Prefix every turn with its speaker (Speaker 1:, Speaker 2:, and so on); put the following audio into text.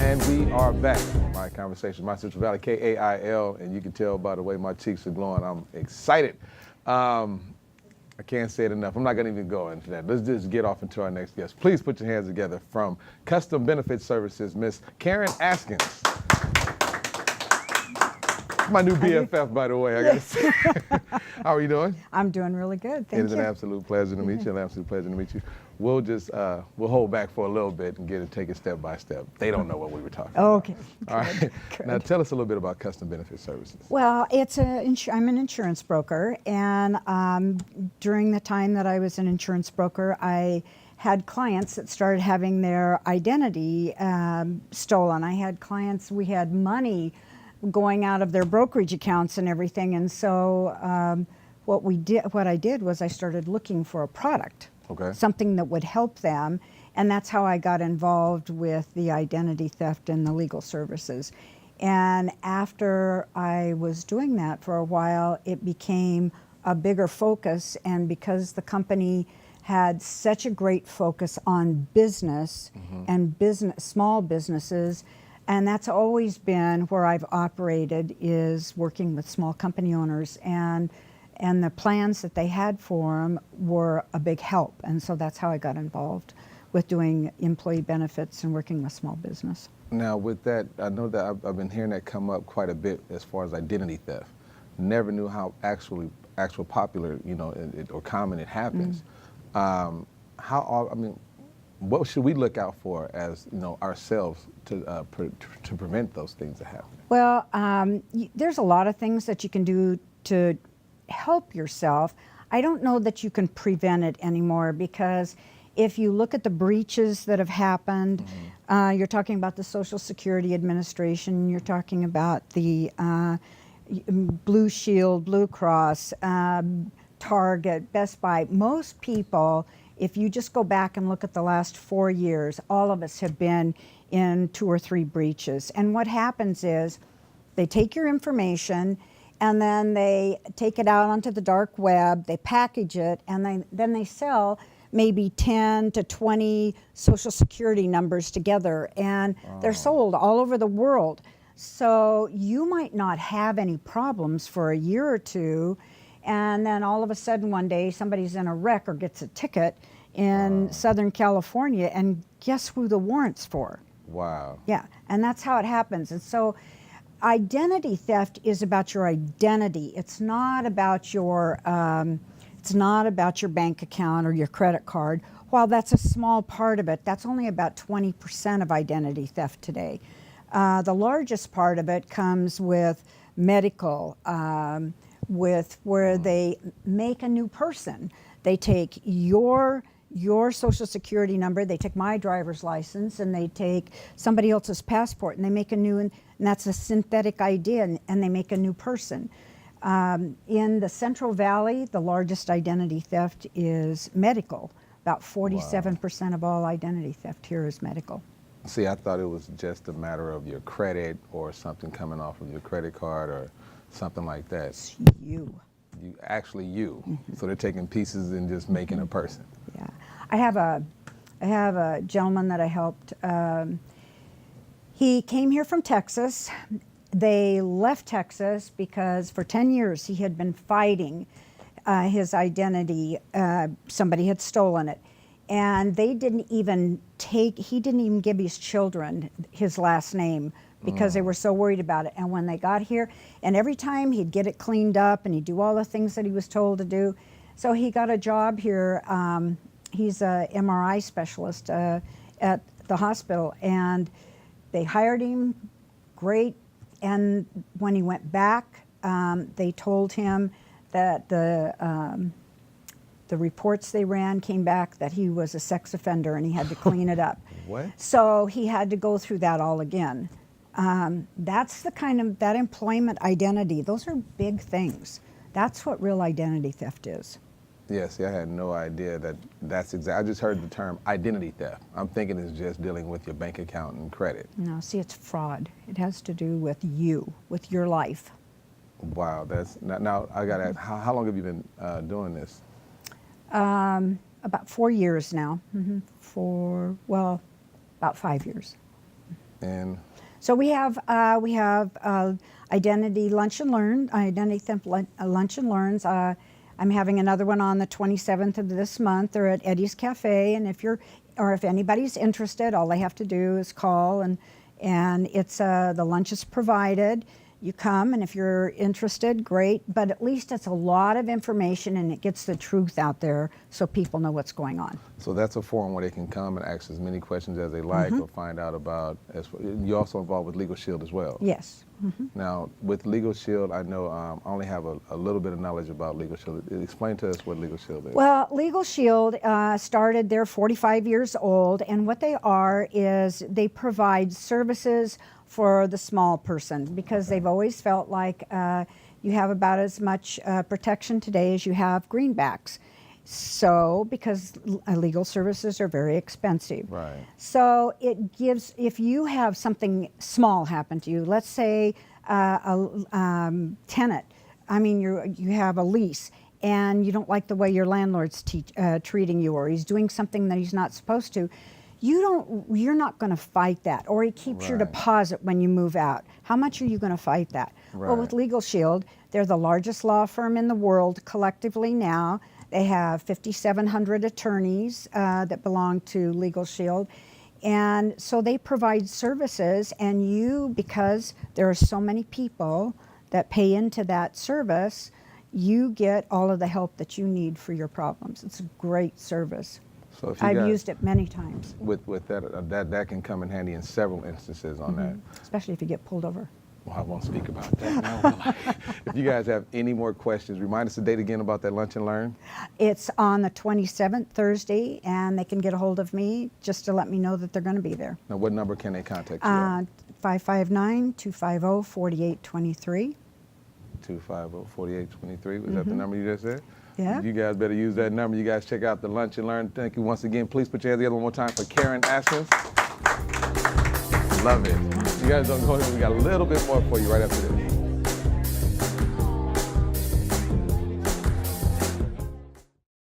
Speaker 1: And we are back. My conversation, my Central Valley, KAIL, and you can tell by the way my cheeks are glowing, I'm excited. I can't say it enough. I'm not going to even go into that. Let's just get off into our next guest. Please put your hands together from Custom Benefit Services, Miss Karen Askins. My new BFF, by the way, I got to say. How are you doing?
Speaker 2: I'm doing really good, thank you.
Speaker 1: It is an absolute pleasure to meet you, an absolute pleasure to meet you. We'll just, we'll hold back for a little bit and take it step by step. They don't know what we were talking about.
Speaker 2: Okay,
Speaker 1: All right.
Speaker 2: good.
Speaker 1: Now tell us a little bit about Custom Benefit Services.
Speaker 2: Well, I'm an insurance broker, and during the time that I was an insurance broker, I had clients that started having their identity stolen. I had clients, we had money going out of their brokerage accounts and everything, and so what I did was I started looking for a product.
Speaker 1: Okay.
Speaker 2: Something that would help them, and that's how I got involved with the identity theft and the legal services. And after I was doing that for a while, it became a bigger focus, and because the company had such a great focus on business and small businesses, and that's always been where I've operated, is working with small company owners, and the plans that they had for them were a big help. And so that's how I got involved with doing employee benefits and working with small business.
Speaker 1: Now with that, I know that I've been hearing that come up quite a bit as far as identity theft. Never knew how actual popular, or common it happens. What should we look out for as, ourselves to prevent those things to happen?
Speaker 2: Well, there's a lot of things that you can do to help yourself. I don't know that you can prevent it anymore, because if you look at the breaches that have happened, you're talking about the Social Security Administration, you're talking about the Blue Shield, Blue Cross, Target, Best Buy. Most people, if you just go back and look at the last 4 years, all of us have been in 2 or 3 breaches. And what happens is they take your information and then they take it out onto the dark web, they package it, and then they sell maybe 10 to 20 Social Security numbers together, and they're sold all over the world. So you might not have any problems for a year or two, and then all of a sudden one day somebody's in a wreck or gets a ticket in Southern California, and guess who the warrant's for?
Speaker 1: Wow.
Speaker 2: Yeah, and that's how it happens. And so identity theft is about your identity. It's not about your bank account or your credit card. While that's a small part of it, that's only about 20% of identity theft today. The largest part of it comes with medical, with where they make a new person. They take your Social Security number, they take my driver's license, and they take somebody else's passport, and they make a new, and that's a synthetic ID, and they make a new person. In the Central Valley, the largest identity theft is medical. About 47% of all identity theft here is medical.
Speaker 1: See, I thought it was just a matter of your credit or something coming off of your credit card or something like that.
Speaker 2: It's you.
Speaker 1: So they're taking pieces and just making a person.
Speaker 2: Yeah, I have a gentleman that I helped. He came here from Texas. They left Texas because for 10 years he had been fighting his identity. Somebody had stolen it, and he didn't even give his children his last name because they were so worried about it. And when they got here, and every time he'd get it cleaned up and he'd do all the things that he was told to do. So he got a job here. He's a MRI specialist at the hospital, and they hired him, great. And when he went back, they told him that the reports they ran came back that he was a sex offender and he had to clean it up.
Speaker 1: What?
Speaker 2: So he had to go through that all again. That's the kind of, that employment identity, those are big things. That's what real identity theft is.
Speaker 1: Yeah, see, I had no idea that's exactly, I just heard the term identity theft. I'm thinking it's just dealing with your bank account and credit.
Speaker 2: No, see, it's fraud. It has to do with you, with your life.
Speaker 1: Wow, that's, now I gotta ask, how long have you been doing this?
Speaker 2: About 4 years now. About 5 years.
Speaker 1: And
Speaker 2: So we have Identity Lunch and Learn, Identity Theft Lunch and Learns. I'm having another one on the 27th of this month. They're at Eddie's Cafe, and if anybody's interested, all they have to do is call, and it's the lunch is provided. You come, and if you're interested, great. But at least it's a lot of information, and it gets the truth out there so people know what's going on.
Speaker 1: so that's a forum where they can come and ask as many questions as they like, or find out about. You're also involved with Legal Shield as well.
Speaker 2: Yes.
Speaker 1: Now, with Legal Shield, I know I only have a little bit of knowledge about Legal Shield. Explain to us what Legal Shield is.
Speaker 2: Well, Legal Shield started, they're 45 years old, and what they are is they provide services for the small person, because they've always felt like you have about as much protection today as you have greenbacks. So, because legal services are very expensive.
Speaker 1: Right.
Speaker 2: So it gives, if you have something small happen to you, let's say a tenant, I mean you have a lease, and you don't like the way your landlord's treating you, or he's doing something that he's not supposed to, you're not going to fight that. Or he keeps your
Speaker 1: Right.
Speaker 2: deposit when you move out. How much are you going to fight that? Well, with
Speaker 1: Right.
Speaker 2: Legal Shield, they're the largest law firm in the world collectively now. They have 5,700 attorneys that belong to Legal Shield. And so they provide services, and you, because there are so many people that pay into that service, you get all of the help that you need for your problems. It's a great service.
Speaker 1: So if you
Speaker 2: I've
Speaker 1: guys-
Speaker 2: used it many times,
Speaker 1: with that can come in handy in several instances on that.
Speaker 2: especially if you get pulled over.
Speaker 1: Well, I won't speak about that now, will I? If you guys have any more questions, remind us the date again about that Lunch and Learn.
Speaker 2: It's on the 27th, Thursday, and they can get a hold of me just to let me know that they're going to be there.
Speaker 1: Now, what number can they contact you at?
Speaker 2: 559-250-4823.
Speaker 1: 250-4823. Was that the number you just said?
Speaker 2: Yeah.
Speaker 1: You guys better use that number. You guys check out the Lunch and Learn. Thank you once again. Please put your hands together one more time for Karen Askins. Love it. You guys don't go ahead. We got a little bit more for you right after this.